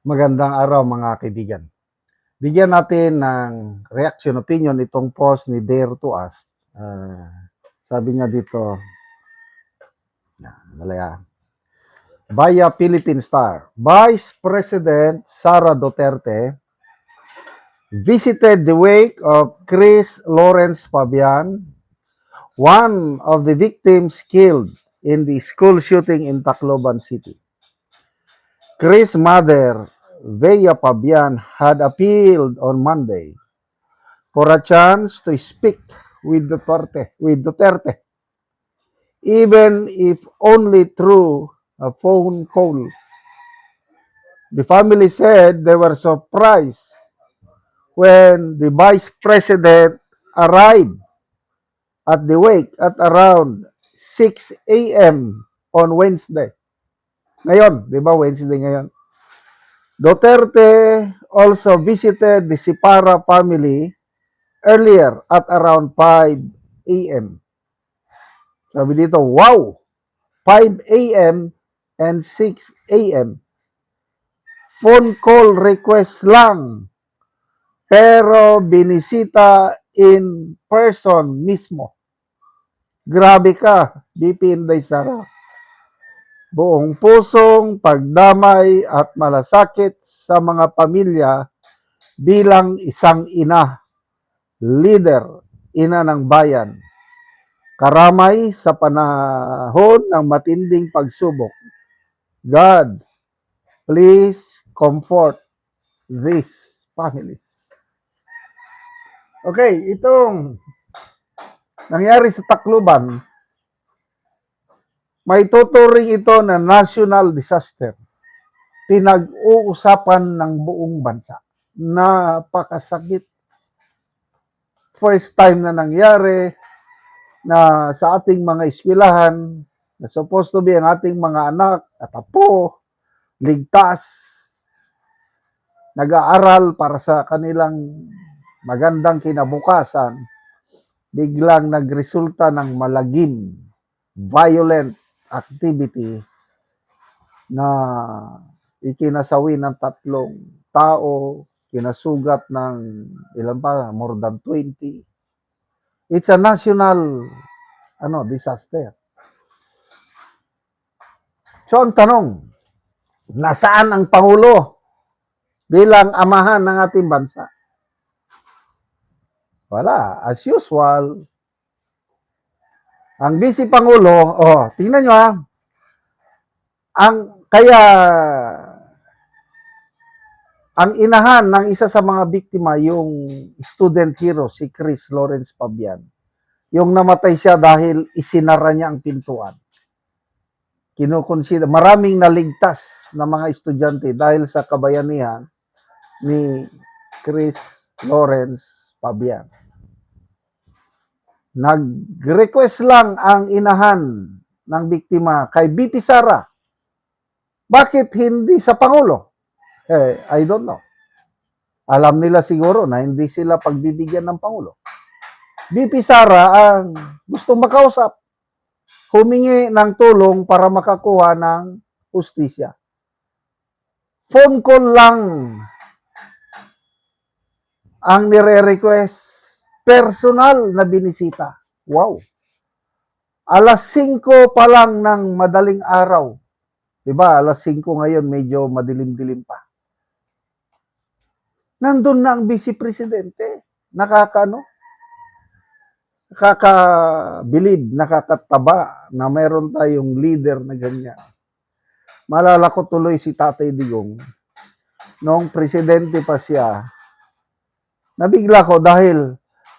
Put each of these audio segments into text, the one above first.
Magandang araw mga kaibigan. Bigyan natin ng reaction opinion itong post ni Dare to Us. Sabi niya dito, malaya. Via Philippine Star, Vice President Sara Duterte visited the wake of Chris Lawrence Fabian, one of the victims killed in the school shooting in Tacloban City. Chris' mother, Vea Fabian, had appealed on Monday for a chance to speak with Duterte, even if only through a phone call. The family said they were surprised when the vice president arrived at the wake at around 6 a.m. on Wednesday. Ngayon, di ba Wednesday ngayon? Duterte also visited the Sipara family earlier at around 5 a.m. Sabi dito, wow! 5 a.m. and 6 a.m. Phone call request lang. Pero binisita in person mismo. Grabe ka, BP Inday Sara. Buong pusong pagdamay at malasakit sa mga pamilya bilang isang ina, leader, ina ng bayan. Karamay sa panahon ng matinding pagsubok. God, please comfort these families. Okay, itong nangyari sa Tacloban, may tuturing ito na national disaster. Pinag-uusapan ng buong bansa. Napakasakit. First time na nangyari na sa ating mga eskwelahan, na supposed to be ang ating mga anak at apo, ligtas, nag-aaral para sa kanilang magandang kinabukasan, biglang nagresulta ng malagim, violent activity na ikinasawi ng 3 tao, kinasugat ng ilan pa, more than 20. It's a national disaster. So ang tanong, nasaan ang Pangulo bilang amahan ng ating bansa? Wala. As usual, ang Vice Pangulo, tingnan nyo ang inahan ng isa sa mga biktima, yung student hero, si Chris Lawrence Fabian. Yung namatay siya dahil isinara niya ang pintuan. Kinukonsider, maraming naligtas na mga estudyante dahil sa kabayanihan ni Chris Lawrence Fabian. Nag-request lang ang inahan ng biktima kay BP Sara. Bakit hindi sa Pangulo? I don't know. Alam nila siguro na hindi sila pagbibigyan ng Pangulo. BP Sara ang gustong makausap. Humingi ng tulong para makakuha ng hustisya. Phone call lang ang nire-request. Personal na binisita. Wow. Alas 5 pa lang ng madaling araw. Diba, alas 5 ngayon, medyo madilim-dilim pa. Nandun na ang Vice Presidente. Nakakabilib, nakakataba na mayroon tayong leader na ganyan. Malala ko tuloy si Tatay Digong. Noong presidente pa siya, nabigla ko dahil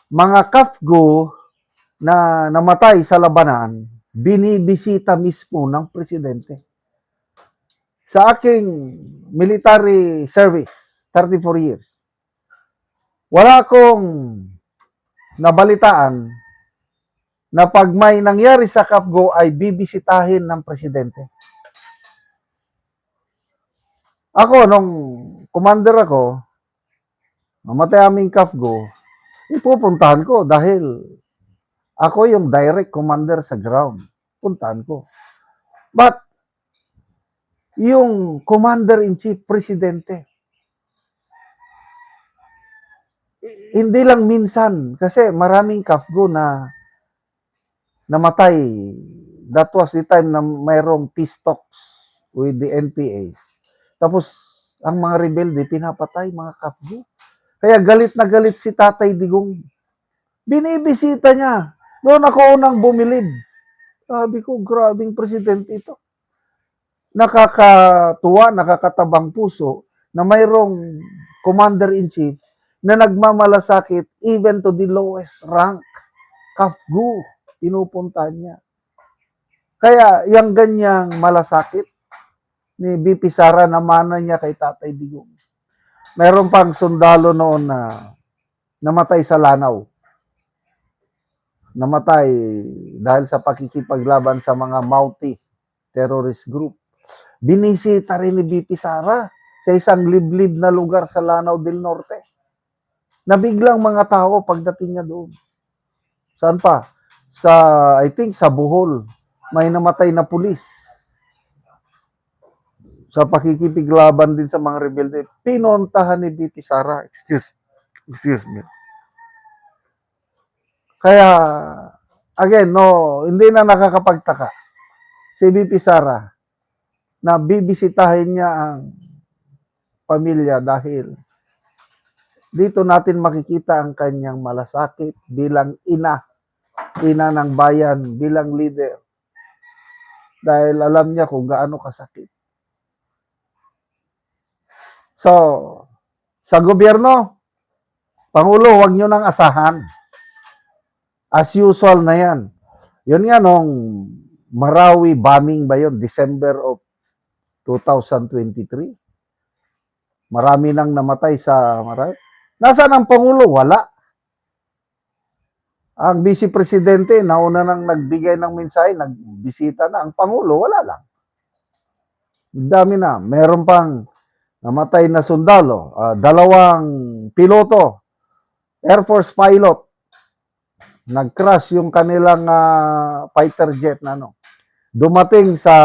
mga kafgo na namatay sa labanan, binibisita mismo ng presidente. Sa aking military service, 34 years, wala akong nabalitaan na pag may nangyari sa kafgo ay bibisitahin ng presidente. Ako, nung commander ako, mamatay aming kafgo, ipupuntahan ko dahil ako yung direct commander sa ground. Puntahan ko. But, yung commander-in-chief, presidente. Hindi lang minsan, kasi maraming kafgo na namatay. That was the time na mayroong peace talks with the NPA. Tapos, ang mga rebelde, pinapatay, mga kafgo. Kaya galit na galit si Tatay Digong. Binibisita niya. Noon ako unang bumilib. Sabi ko, grabing presidente ito. Nakakatuwa, nakakatabang puso na mayroong commander-in-chief na nagmamalasakit even to the lowest rank. Kafgu, pinupunta niya. Kaya yung ganyang malasakit ni BP Sara namana niya kay Tatay Digong. Meron pang sundalo noon na namatay sa Lanao. Namatay dahil sa pakikipaglaban sa mga Mauti terrorist group. Binisita rin ni BP Sara sa isang liblib na lugar sa Lanao del Norte. Nabiglang mga tao pagdating niya doon. Saan pa? I think sa Bohol, may namatay na pulis. Sa pakikipaglaban din sa mga rebelde, pinuntahan ni BP Sara. Excuse me. Kaya, again, no, hindi na nakakapagtaka si BP Sara na bibisitahin niya ang pamilya dahil dito natin makikita ang kanyang malasakit bilang ina ng bayan, bilang leader. Dahil alam niya kung gaano kasakit. So, sa gobyerno, Pangulo, huwag nyo nang asahan. As usual na yan. Yun nga nung Marawi bombing ba yun? December of 2023. Marami nang namatay sa Marawi. Nasaan ang Pangulo? Wala. Ang Vice Presidente, nauna nang nagbigay ng mensahe, nagbisita na. Ang Pangulo, wala lang. Dami na. Meron pang namatay na sundalo. 2 piloto. Air Force pilot. Nag-crash yung kanilang fighter jet na ano. Dumating sa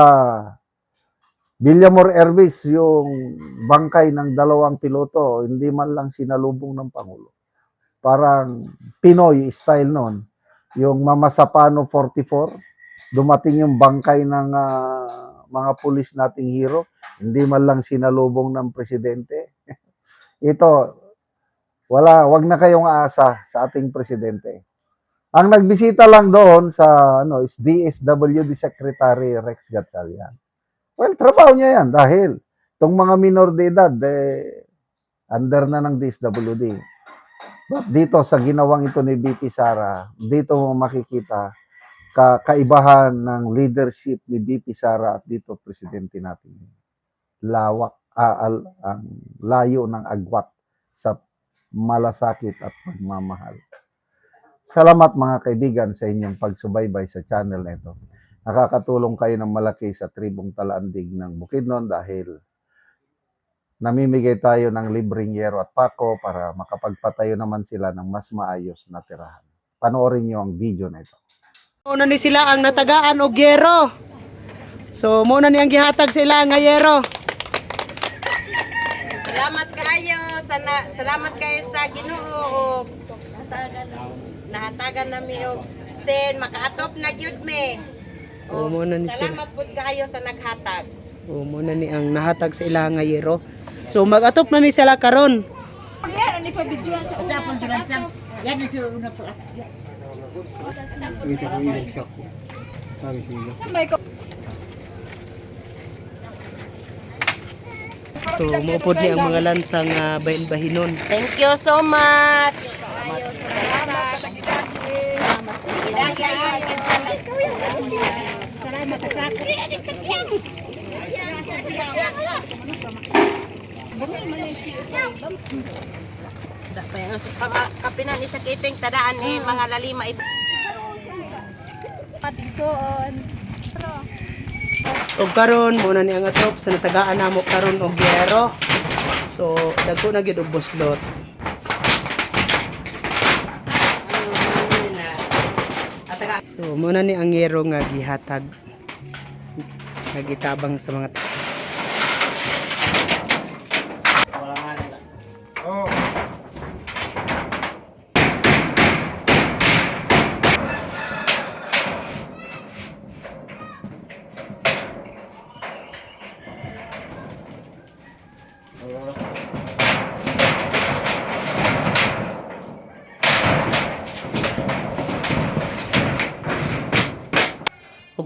Villamor Air Base yung bangkay ng 2 piloto, hindi man lang sinalubong ng Pangulo. Parang Pinoy style noon. Yung Mama Sapano 44, dumating yung bangkay ng mga pulis nating hero, hindi man lang sinalubong ng presidente. Ito, wag na kayong aasa sa ating presidente. Ang nagbisita lang doon sa is DSWD Secretary Rex Gatchalian. Well, trabaho niya yan dahil itong mga minor de edad, under na ng DSWD. But dito sa ginawang ito ni BP Sara, dito mo makikita kaibahan ng leadership ni BP Sara at dito presidente natin. Lawak, ang layo ng agwat sa malasakit at pagmamahal. Salamat mga kaibigan sa inyong pagsubaybay sa channel na ito. Nakakatulong kayo ng malaki sa tribong Talaandig ng Bukidnon dahil namimigay tayo ng libreng yero at pako para makapagpatayo naman sila ng mas maayos na tirahan. Panoorin niyo ang video na ito. Muna ni sila ang natagaan og yero. So muna ni ang gihatag sila nga yero. Salamat kayo sa Ginoo sa nahatagan nami og sen makaatop na gyud me. Muna ni sila. Salamat pud kayo sa naghatag. Muna ni ang nahatag sa ila nga yero. So mag-atop na ni sila karon. Yan ani pa video sa utapon sa ransang. Yan ni sila una pa. So maupod ni ang mga lansang bahin-bahinon. Thank you so much. Salamat sa kapinan ni sa kiting tadaan ni mga lalima ito. Patigsoon. O karon muna ni ang atop sa natagaan namo karon og yero. So dagko na gyud og buslot. So muna ni ang yero nga gihatag. Nagitabang sa mga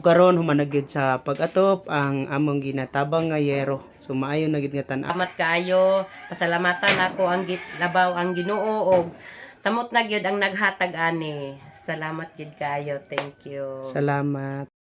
karon humanagid sa pag-atop ang among ginatabang nga yero. So maayo na gid nga tan-aw. Salamat kaayo. Pasalamatan ako ang labaw ang Ginoo og samot na gyud ang naghatag ani. Salamat gyud kaayo. Thank you. Salamat.